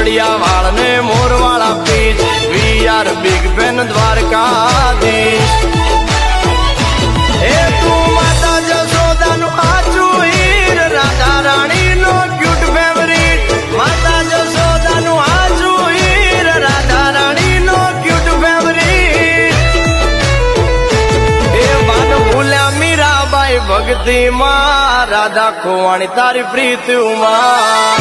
પોપડિયા વાળ ને મોરવાળા પીચ we are big fan Dwarkadhish એ તું માતા જશોદાનું આચું હીર રાધા રાણી નો ક્યુટ ફેવરિટ માતા જશોદાનું આચું હીર રાધા રાણી નો ક્યુટ ફેવરિટ એ બાદ ભૂલ્યા મીરાબાઈ ભક્તિ માં રાધા ખોવાણી તારી પ્રીતિ માં